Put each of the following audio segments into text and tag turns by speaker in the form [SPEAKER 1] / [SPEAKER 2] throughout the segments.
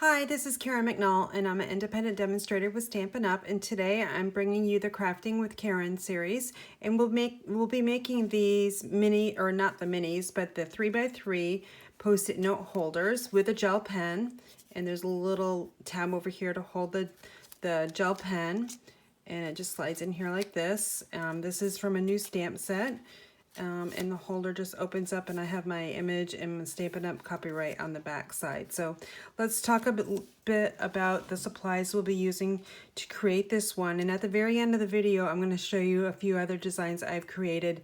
[SPEAKER 1] Hi, this is Karen McNall, and I'm an independent demonstrator with Stampin' Up! And today I'm bringing you the Crafting with Karen series, and we'll be making these mini, or not the minis, but the 3x3 Post-it note holders with a gel pen. And there's a little tab over here to hold the gel pen, and it just slides in here like this. This is from a new stamp set. And the holder just opens up, and I have my image and Stampin' Up! Copyright on the back side. So let's talk a bit about the supplies we'll be using to create this one. And at the very end of the video, I'm going to show you a few other designs I've created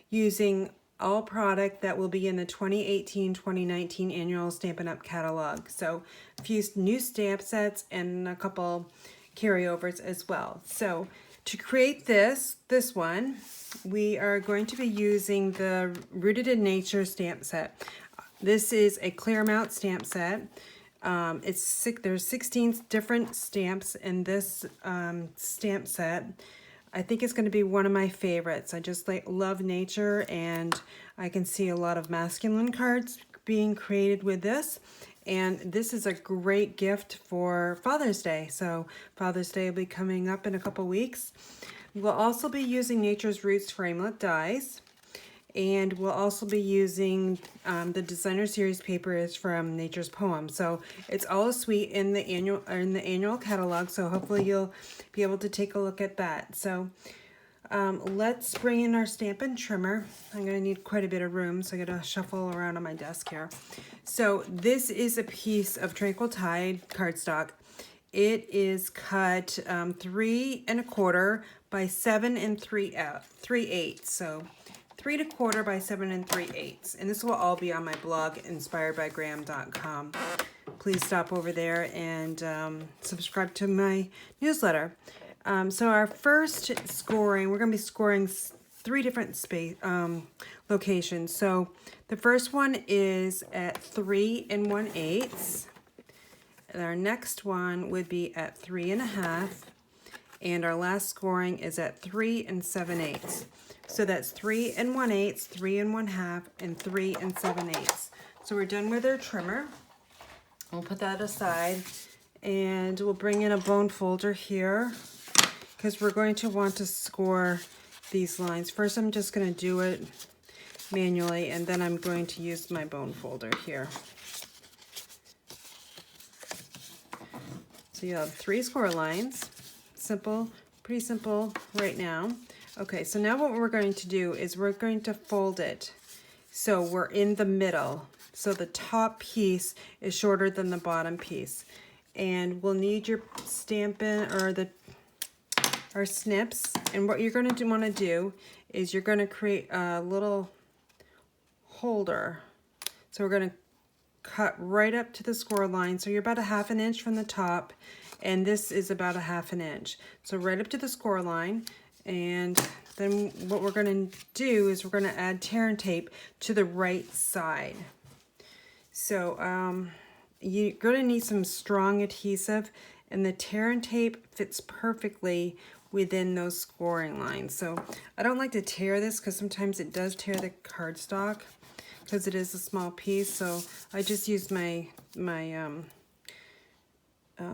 [SPEAKER 1] using all product that will be in the 2018-2019 annual Stampin' Up! Catalog. So a few new stamp sets and a couple carryovers as well. So to create this one, we are going to be using the Rooted in Nature stamp set. This is a clear mount stamp set. There's 16 different stamps in this stamp set. I think it's going to be one of my favorites. I just love nature, and I can see a lot of masculine cards being created with this. And this is a great gift for Father's Day. So Father's Day will be coming up in a couple weeks. We'll also be using Nature's Roots framelit dies. And we'll also be using the designer series papers from Nature's Poem. So it's all a suite in the annual catalog. So hopefully you'll be able to take a look at that. So let's bring in our Stampin' trimmer. I'm going to need quite a bit of room, so I got to shuffle around on my desk here. So this is a piece of Tranquil Tide cardstock. It is cut 3 1/4 by 7 3/8. So 3 1/4 by 7 3/8. And this will all be on my blog, inspiredbygraham.com. Please stop over there and subscribe to my newsletter. So our first scoring, we're going to be scoring 3 different locations. So the first one is at 3 1/8. And our next one would be at 3 1/2. And our last scoring is at 3 7/8. So that's 3 1/8, 3 1/2, and 3 7/8. So we're done with our trimmer. We'll put that aside, and we'll bring in a bone folder here, because we're going to want to score these lines. First, I'm just going to do it manually, and then I'm going to use my bone folder here. So you have 3 score lines. Simple, pretty simple right now. Okay, so now what we're going to do is we're going to fold it so we're in the middle. So the top piece is shorter than the bottom piece. And we'll need your Stampin' or our snips. And what you're going to want to do is you're going to create a little holder. So we're going to cut right up to the score line. So you're about 1/2 inch from the top, and this is about 1/2 inch. So right up to the score line. And then what we're going to do is we're going to add tear and tape to the right side. So you're going to need some strong adhesive, and the tear and tape fits perfectly within those scoring lines. So I don't like to tear this, because sometimes it does tear the cardstock because it is a small piece. So I just use my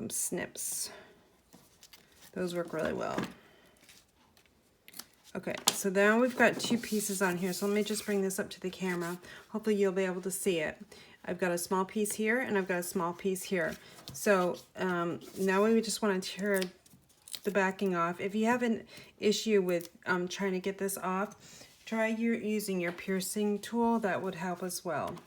[SPEAKER 1] snips. Those work really well. Okay, so now we've got 2 pieces on here. So let me just bring this up to the camera. Hopefully you'll be able to see it. I've got a small piece here, and I've got a small piece here. So now we just want to tear the backing off. If you have an issue with trying to get this off, try using your piercing tool. That would help as well.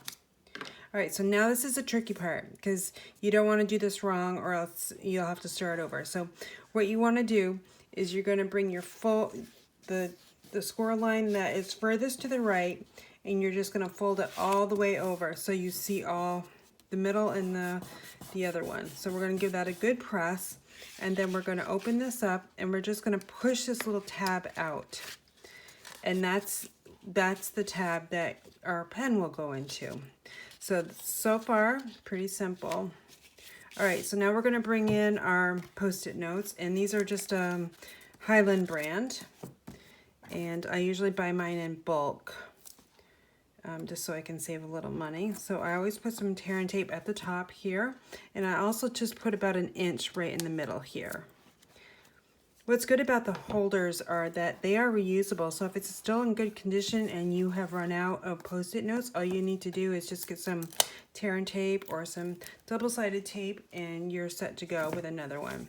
[SPEAKER 1] All right, so now this is the tricky part, because you don't want to do this wrong, or else you'll have to start over. So what you want to do is you're going to bring your the score line that is furthest to the right, and you're just going to fold it all the way over so you see all the middle and the other one. So we're going to give that a good press, and then we're going to open this up, and we're just going to push this little tab out. And that's the tab that our pen will go into. So far, pretty simple. All right, so now we're going to bring in our Post-it notes, and these are just Highland brand, and I usually buy mine in bulk. just so I can save a little money. So I always put some tear and tape at the top here, and I also just put about 1 inch right in the middle here. What's good about the holders are that they are reusable, so if it's still in good condition and you have run out of Post-it notes, all you need to do is just get some tear and tape or some double-sided tape and you're set to go with another one.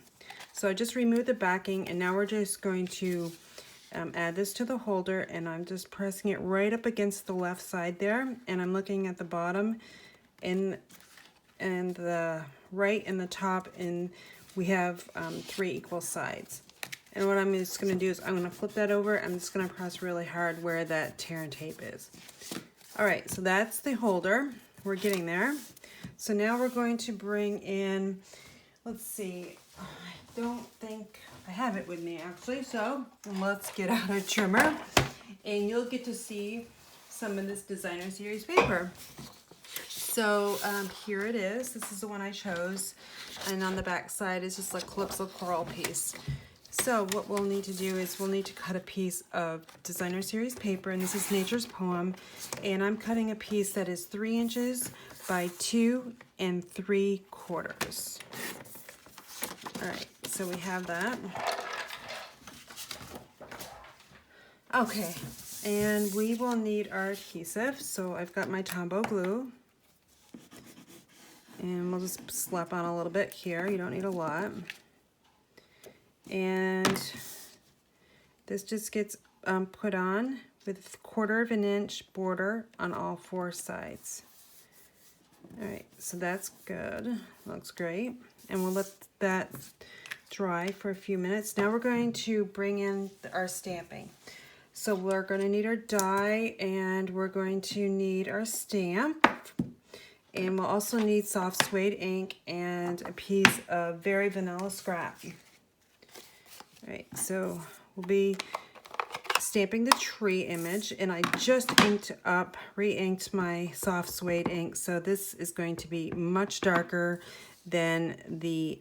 [SPEAKER 1] So I just removed the backing, and now we're just going to add this to the holder, and I'm just pressing it right up against the left side there, and I'm looking at the bottom and the right and the top, and we have 3 equal sides. And what I'm just going to do is I'm going to flip that over. I'm just going to press really hard where that tear and tape is. All right, so that's the holder. We're getting there. So now we're going to bring in, let's see, I don't think I have it with me actually, so let's get out a trimmer and you'll get to see some of this designer series paper. So here it is. This is the one I chose, and on the back side is just a Calypso coral piece. So what we'll need to do is we'll need to cut a piece of designer series paper, and this is Nature's Poem, and I'm cutting a piece that is 3 inches by 2 3/4. All right, so we have that. Okay, and we will need our adhesive. So I've got my Tombow glue, and we'll just slap on a little bit here. You don't need a lot. And this just gets put on with 1/4 inch border on all 4 sides. All right, so that's good. Looks great. And we'll let that dry for a few minutes. Now we're going to bring in our stamping. So we're going to need our die, and we're going to need our stamp. And we'll also need soft suede ink and a piece of very vanilla scrap. All right, so we'll be stamping the tree image, and I just re-inked my soft suede ink, so this is going to be much darker than the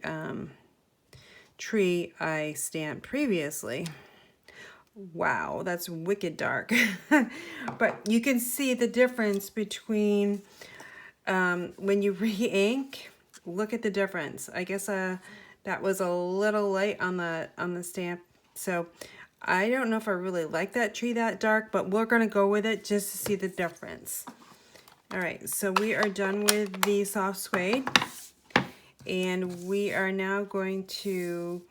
[SPEAKER 1] tree I stamped previously. Wow, that's wicked dark. But you can see the difference between when you re-ink. Look at the difference. I guess that was a little light on the stamp, so I don't know if I really like that tree that dark, but we're going to go with it just to see the difference. All right, so we are done with the soft suede, and we are now going to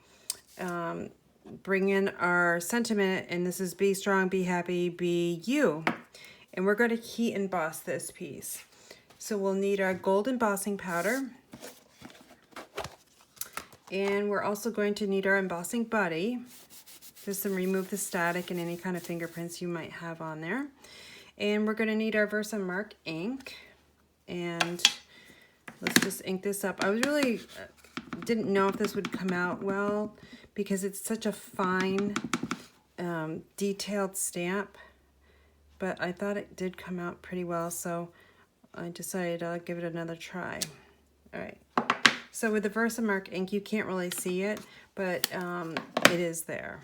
[SPEAKER 1] bring in our sentiment, and this is be strong, be happy, be you. And we're going to heat emboss this piece. So we'll need our gold embossing powder, and we're also going to need our embossing buddy, just to remove the static and any kind of fingerprints you might have on there. And we're going to need our Versamark ink, and let's just ink this up. I was really didn't know if this would come out well because it's such a fine detailed stamp, but I thought it did come out pretty well, so I decided I'll give it another try. All right, so with the Versamark ink you can't really see it, but it is there.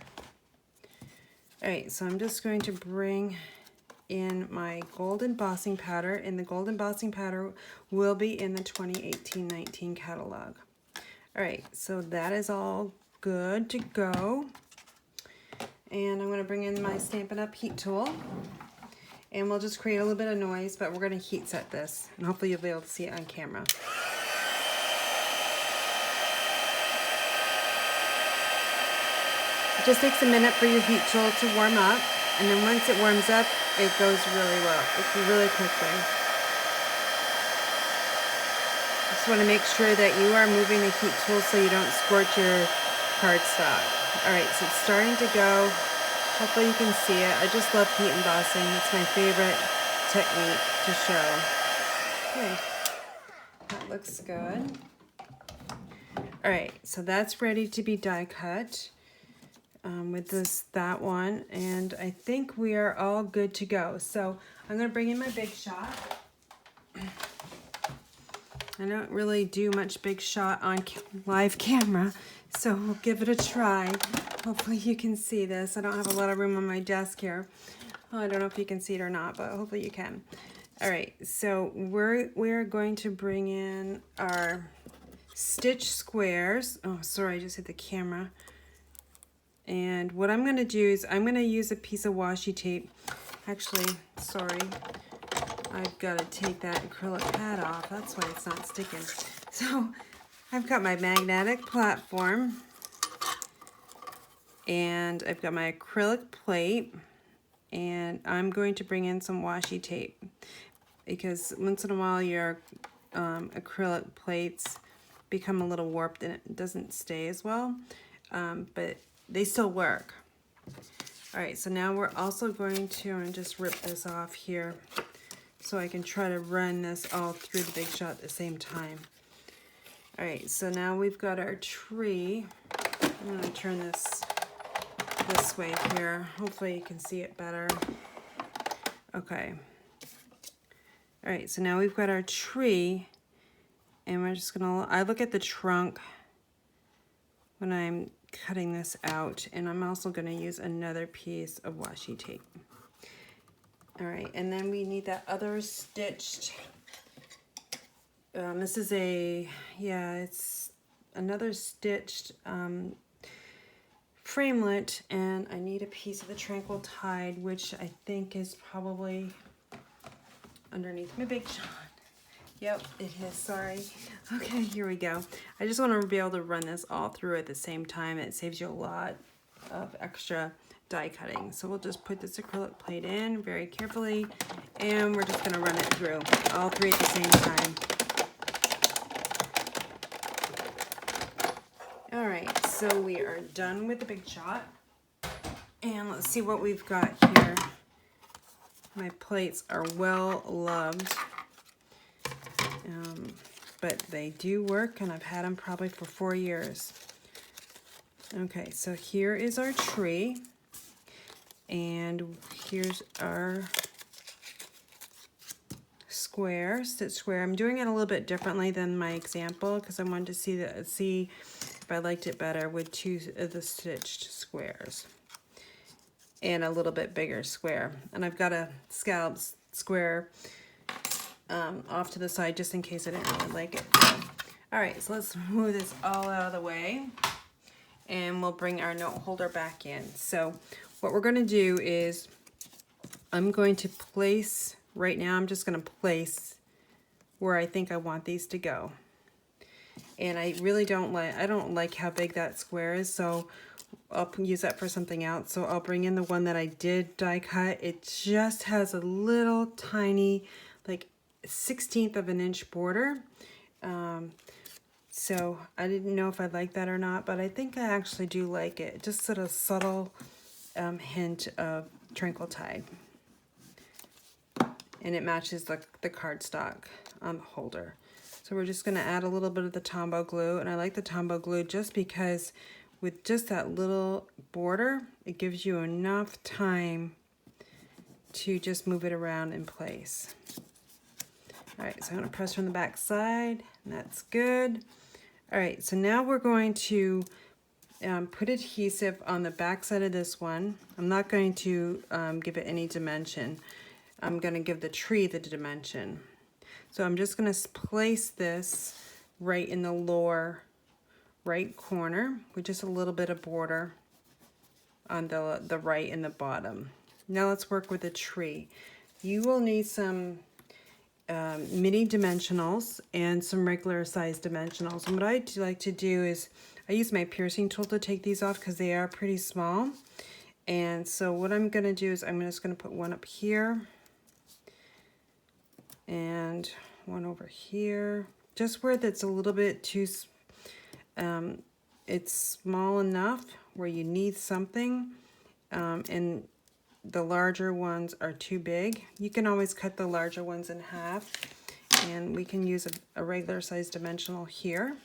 [SPEAKER 1] All right, so I'm just going to bring in my gold embossing powder, and the gold embossing powder will be in the 2018-19 catalog. All right, so that is all good to go. And I'm going to bring in my Stampin' Up! Heat tool, and we'll just create a little bit of noise, but we're going to heat set this, and hopefully you'll be able to see it on camera. It just takes a minute for your heat tool to warm up, and then once it warms up, it goes really well. It's really quickly. Just want to make sure that you are moving the heat tool so you don't scorch your cardstock. All right, so it's starting to go. Hopefully you can see it. I just love heat embossing. It's my favorite technique to show. Okay, that looks good. All right, so that's ready to be die cut. With that one, and I think we are all good to go. So I'm going to bring in my Big Shot. I don't really do much Big Shot on live camera, so we'll give it a try. Hopefully you can see this. I don't have a lot of room on my desk here. Well, I don't know if you can see it or not, but hopefully you can. All right, so we're going to bring in our stitch squares. Oh, sorry, I just hit the camera. And what I'm going to do is I'm going to use a piece of washi tape. Actually, sorry, I've got to take that acrylic pad off. That's why it's not sticking. So I've got my magnetic platform, and I've got my acrylic plate, and I'm going to bring in some washi tape because once in a while your acrylic plates become a little warped and it doesn't stay as well, but they still work. All right, so now we're also going to just rip this off here so I can try to run this all through the Big Shot at the same time. All right, so now we've got our tree. I'm gonna turn this way here. Hopefully you can see it better. Okay. All right, so now we've got our tree, and we're just gonna, I look at the trunk when I'm cutting this out, and I'm also gonna use another piece of washi tape. All right, and then we need that other stitched, this is a, yeah, it's another stitched framelit, and I need a piece of the Tranquil Tide, which I think is probably underneath my Big Shot. Yep, it is, sorry. Okay, here we go. I just want to be able to run this all through at the same time. It saves you a lot of extra die cutting. So we'll just put this acrylic plate in very carefully, and we're just going to run it through all three at the same time. All right, so we are done with the Big Shot, and let's see what we've got here. My plates are well loved, but they do work, and I've had them probably for 4 years. Okay, so here is our tree, and here's our square, stitch square. I'm doing it a little bit differently than my example because I wanted to see if I liked it better with 2 of the stitched squares and a little bit bigger square. And I've got a scallop square off to the side just in case I didn't really like it. All right, so let's move this all out of the way, and we'll bring our note holder back in. So what we're going to do is I'm going to place, right now I'm just going to place where I think I want these to go. And I really don't like how big that square is, so I'll use that for something else. So I'll bring in the one that I did die cut. It just has a little tiny, like 1/16 of an inch border. So I didn't know if I liked that or not, but I think I actually do like it. Just sort of subtle hint of Tranquil Tide. And it matches the cardstock on the holder. So we're just going to add a little bit of the Tombow glue, and I like the Tombow glue just because with just that little border, it gives you enough time to just move it around in place. All right, so I'm going to press from the back side, and that's good. All right, so now we're going to put adhesive on the back side of this one. I'm not going to give it any dimension. I'm going to give the tree the dimension. So I'm just going to place this right in the lower right corner with just a little bit of border on the right and the bottom. Now let's work with the tree. You will need some mini dimensionals and some regular size dimensionals. And what I like to do is I use my piercing tool to take these off because they are pretty small. And so what I'm going to do is I'm just going to put one up here and one over here, just where that's a little bit too, it's small enough where you need something, and the larger ones are too big. You can always cut the larger ones in half, and we can use a regular size dimensional here,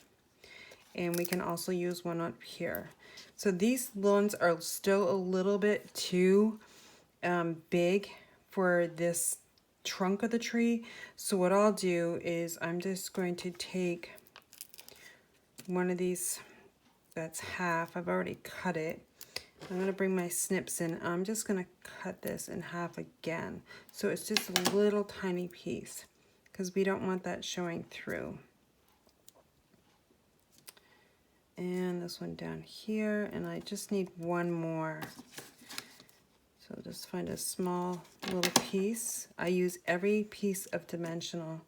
[SPEAKER 1] and we can also use one up here. So these ones are still a little bit too big for this trunk of the tree. So what I'll do is I'm just going to take one of these that's half. I've already cut it. I'm going to bring my snips in. I'm just going to cut this in half again. So it's just a little tiny piece because we don't want that showing through. And this one down here, and I just need one more. So just find a small little piece. I use every piece of dimensional.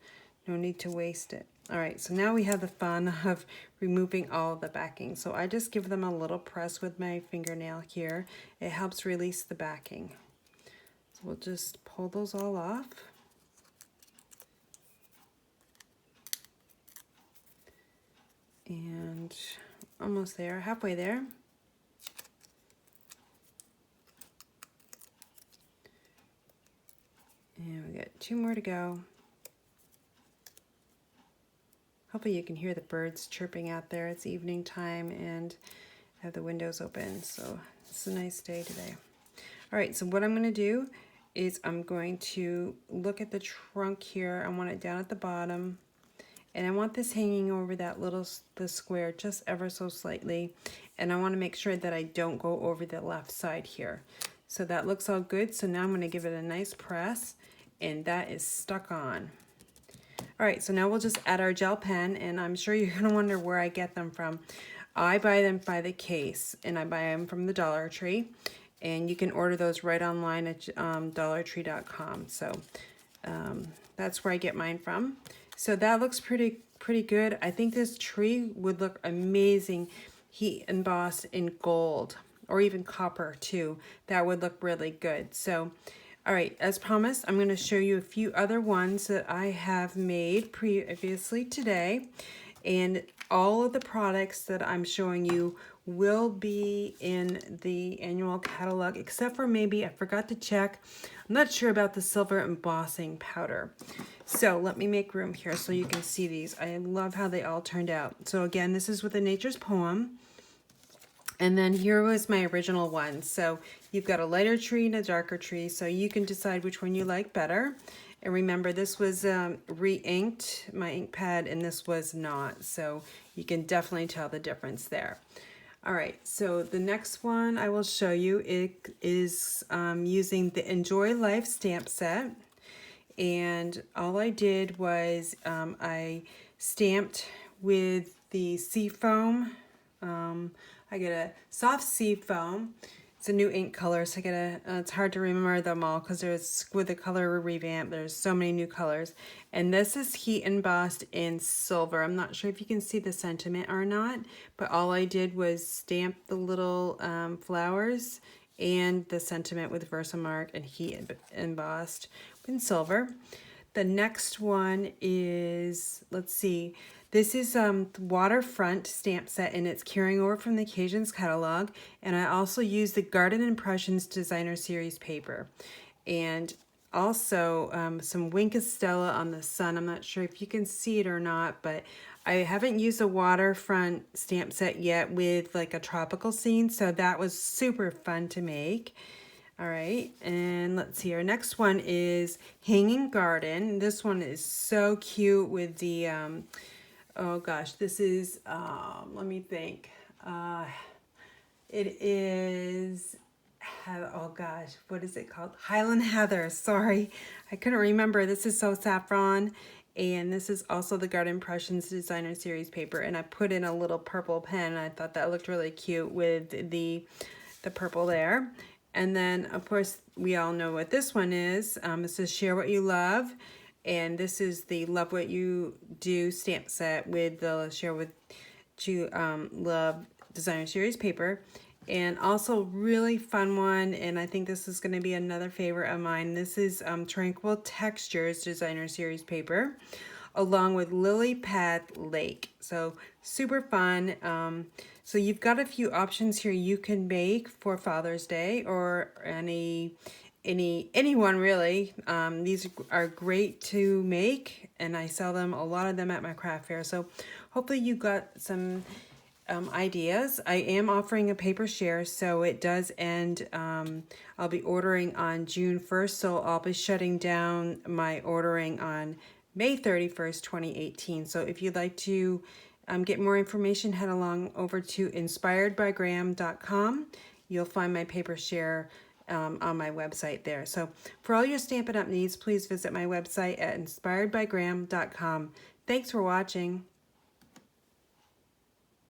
[SPEAKER 1] No need to waste it. All right, so now we have the fun of removing all of the backing. So I just give them a little press with my fingernail here. It helps release the backing. So we'll just pull those all off. And almost there, halfway there. And we got 2 more to go. Hopefully you can hear the birds chirping out there. It's evening time and I have the windows open, so it's a nice day today. All right, so what I'm going to do is I'm going to look at the trunk here. I want it down at the bottom, and I want this hanging over that the square just ever so slightly, and I want to make sure that I don't go over the left side here. So that looks all good. So now I'm going to give it a nice press, and that is stuck on. All right, so now we'll just add our gel pen, and I'm sure you're going to wonder where I get them from. I buy them by the case, and I buy them from the Dollar Tree, and you can order those right online at dollartree.com. So that's where I get mine from. So that looks pretty good. I think this tree would look amazing heat embossed in gold or even copper too. That would look really good. So all right, as promised, I'm going to show you a few other ones that I have made previously today. And all of the products that I'm showing you will be in the annual catalog, except for maybe I forgot to check. I'm not sure about the silver embossing powder. So let me make room here so you can see these. I love how they all turned out. So again, this is with a Nature's Poem. And then here was my original one. So you've got a lighter tree and a darker tree, so you can decide which one you like better. And remember, this was re-inked, my ink pad, and this was not. So you can definitely tell the difference there. All right, so the next one I will show you is using the Enjoy Life stamp set. And all I did was I stamped with the sea foam. I get a soft sea foam. It's a new ink color, so I get a, it's hard to remember them all because there's, with the color revamp, there's so many new colors. And this is heat embossed in silver. I'm not sure if you can see the sentiment or not, but all I did was stamp the little flowers and the sentiment with Versamark and heat embossed in silver. The next one is, let's see, this is waterfront stamp set, and it's carrying over from the Occasions catalog. And I also use the Garden Impressions Designer Series paper. And also some Wink of Stella on the sun. I'm not sure if you can see it or not, but I haven't used a waterfront stamp set yet with like a tropical scene. So that was super fun to make. All right, and let's see, our next one is Hanging Garden. This one is so cute with the, oh gosh, this is, let me think. It is, oh gosh, what is it called? Highland Heather, sorry. I couldn't remember. This is so saffron. And this is also the Garden Impressions Designer Series paper. And I put in a little purple pen. I thought that looked really cute with the purple there. And then, of course, we all know what this one is. This is Share What You Love. And this is the Love What You Do stamp set with the Share What You Love Designer Series paper. And also really fun one, and I think this is going to be another favorite of mine. This is Tranquil Textures Designer Series paper, along with Lily Pad Lake. So super fun. So you've got a few options here you can make for Father's Day or anyone really. These are great to make, and I sell them, a lot of them, at my craft fair. So hopefully you got some ideas. I am offering a paper share, so it does end. I'll be ordering on June 1st, so I'll be shutting down my ordering on May 31st, 2018. So if you'd like to get more information, head along over to inspiredbygraham.com. you'll find my paper share on my website there. So for all your Stampin' Up! Needs, please visit my website at inspiredbygram.com. Thanks for watching.